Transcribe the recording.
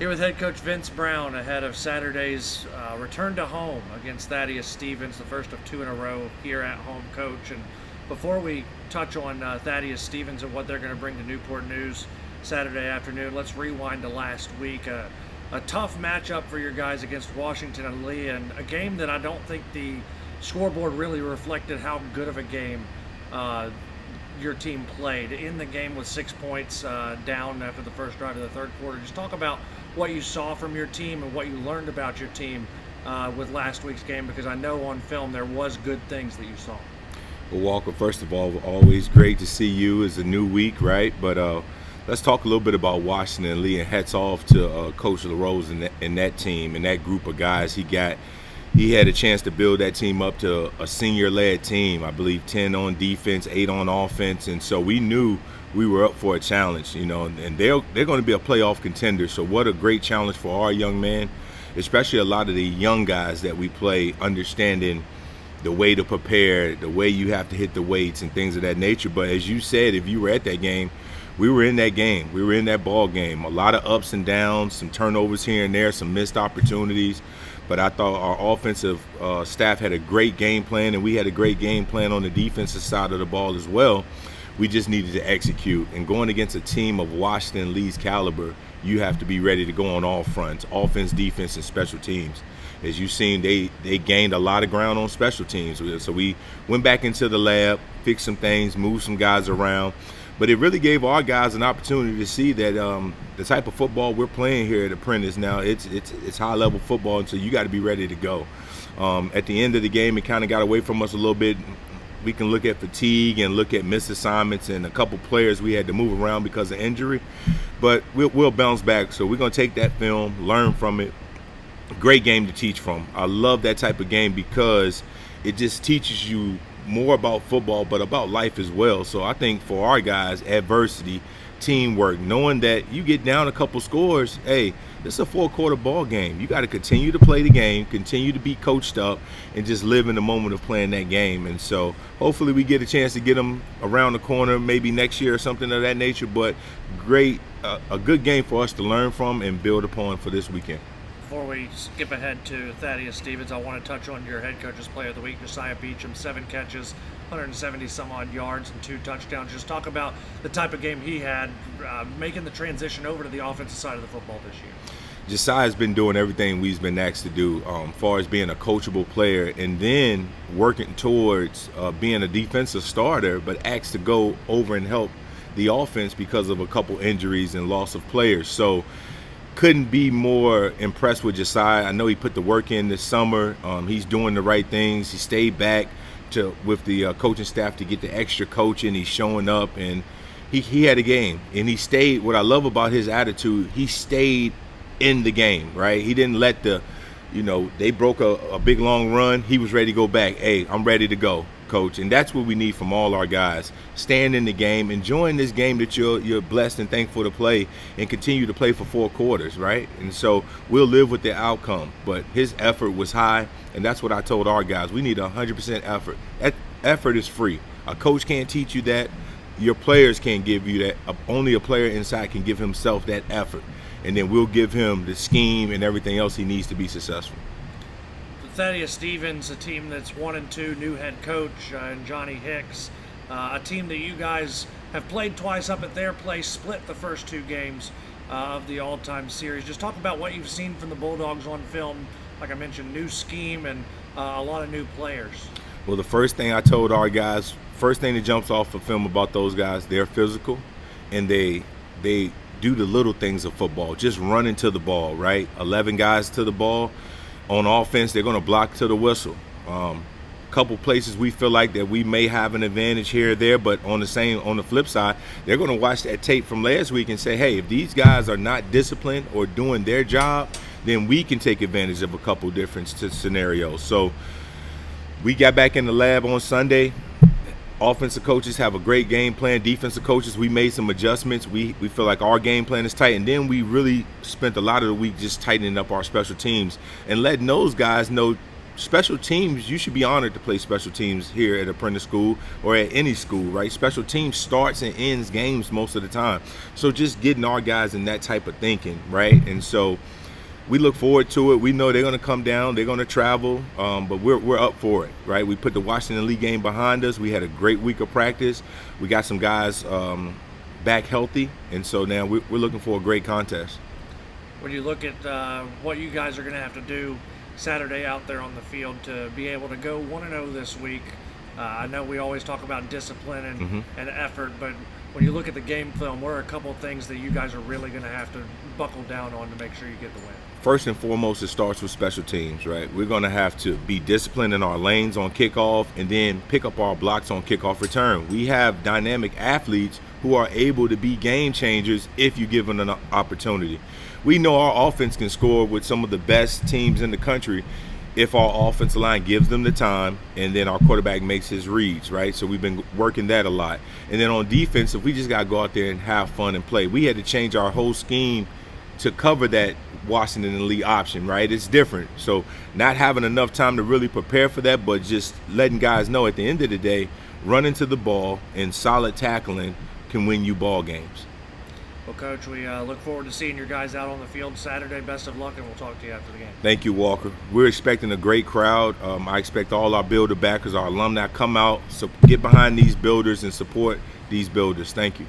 Here with head coach Vince Brown ahead of Saturday's return to home against Thaddeus Stevens, the first of two in a row here at home, coach. And before we touch on Thaddeus Stevens and what they're going to bring to Newport News Saturday afternoon, let's rewind to last week. A tough matchup for your guys against Washington and Lee, and a game that I don't think the scoreboard really reflected how good of a game your team played. In the game with 6 points down after the first drive of the third quarter. Just talk about what you saw from your team and what you learned about your team with last week's game, because I know on film there was good things that you saw. Well, Walker, first of all, always great to see you. It's a new week, right? But let's talk a little bit about Washington and Lee, and hats off to Coach LaRose and that team and that group of guys he had a chance to build that team up to a senior-led team. I believe 10 on defense, 8 on offense, and so we knew we were up for a challenge, and they're going to be a playoff contender. So what a great challenge for our young men, especially a lot of the young guys that we play, understanding the way to prepare, the way you have to hit the weights and things of that nature. But as you said, if you were at that game, we were in that game. We were in that ball game. A lot of ups and downs, some turnovers here and there, some missed opportunities. But I thought our offensive staff had a great game plan, and we had a great game plan on the defensive side of the ball as well. We just needed to execute. And going against a team of Washington Lee's caliber, you have to be ready to go on all fronts, offense, defense, and special teams. As you've seen, they gained a lot of ground on special teams. So we went back into the lab, fixed some things, moved some guys around. But it really gave our guys an opportunity to see that the type of football we're playing here at Apprentice now, it's high-level football, and so you got to be ready to go. At the end of the game, it kind of got away from us a little bit. We can look at fatigue and look at missed assignments and a couple players we had to move around because of injury. But we'll bounce back. So we're going to take that film, learn from it. Great game to teach from. I love that type of game because it just teaches you more about football, but about life as well. So I think for our guys, adversity, teamwork, knowing that you get down a couple scores, hey, this is a 4-quarter ball game. You got to continue to play the game, continue to be coached up, and just live in the moment of playing that game. And so hopefully we get a chance to get them around the corner maybe next year or something of that nature. But great, a good game for us to learn from and build upon for this weekend. Before we skip ahead to Thaddeus Stevens, I want to touch on your head coach's player of the week, Josiah Beecham. 7 catches, 170 some odd yards and 2 touchdowns. Just talk about the type of game he had, making the transition over to the offensive side of the football this year. Josiah's been doing everything we've been asked to do, as far as being a coachable player, and then working towards being a defensive starter, but asked to go over and help the offense because of a couple injuries and loss of players. So couldn't be more impressed with Josiah. I know he put the work in this summer. He's doing the right things. He stayed back with the coaching staff to get the extra coaching. He's showing up, and he had a game, and he stayed. What I love about his attitude, he stayed in the game, right? He didn't let they broke a big long run. He was ready to go back. Hey, I'm ready to go, coach. And that's what we need from all our guys. Staying in the game, enjoying this game that you're blessed and thankful to play, and continue to play for 4 quarters, right? And so we'll live with the outcome. But his effort was high, and that's what I told our guys. We need 100% effort. That effort is free. A coach can't teach you that. Your players can't give you that. Only a player inside can give himself that effort. And then we'll give him the scheme and everything else he needs to be successful. Thaddeus Stevens, a team that's 1-2, new head coach and Johnny Hicks, a team that you guys have played twice up at their place, split the first 2 games of the all-time series. Just talk about what you've seen from the Bulldogs on film. Like I mentioned, new scheme and a lot of new players. Well, the first thing I told our guys, first thing that jumps off of film about those guys, they're physical, and they do the little things of football, just running to the ball, right? 11 guys to the ball. On offense, they're going to block to the whistle. Couple places we feel like that we may have an advantage here or there, but on the flip side, they're going to watch that tape from last week and say, hey, if these guys are not disciplined or doing their job, then we can take advantage of a couple different scenarios. So we got back in the lab on Sunday. Offensive coaches have a great game plan. Defensive coaches, we made some adjustments. We feel like our game plan is tight. And then we really spent a lot of the week just tightening up our special teams and letting those guys know special teams, you should be honored to play special teams here at Apprentice School or at any school, right? Special teams starts and ends games most of the time. So just getting our guys in that type of thinking, right? And so we look forward to it. We know they're going to come down, they're going to travel, but we're up for it, right? We put the Washington Lee game behind us. We had a great week of practice. We got some guys back healthy, and so now we're looking for a great contest. When you look at what you guys are going to have to do Saturday out there on the field to be able to go 1-0 this week, I know we always talk about discipline and effort, but when you look at the game film, what are a couple of things that you guys are really going to have to buckle down on to make sure you get the win? First and foremost, it starts with special teams, right? We're going to have to be disciplined in our lanes on kickoff and then pick up our blocks on kickoff return. We have dynamic athletes who are able to be game changers if you give them an opportunity. We know our offense can score with some of the best teams in the country if our offensive line gives them the time and then our quarterback makes his reads, right? So we've been working that a lot. And then on defense, if we just got to go out there and have fun and play. We had to change our whole scheme to cover that Washington and Lee option, right? It's different. So not having enough time to really prepare for that, but just letting guys know at the end of the day, running to the ball and solid tackling can win you ball games. Well, Coach, we look forward to seeing your guys out on the field Saturday. Best of luck, and we'll talk to you after the game. Thank you, Walker. We're expecting a great crowd. I expect all our builder backers, our alumni, come out, so get behind these builders and support these builders. Thank you.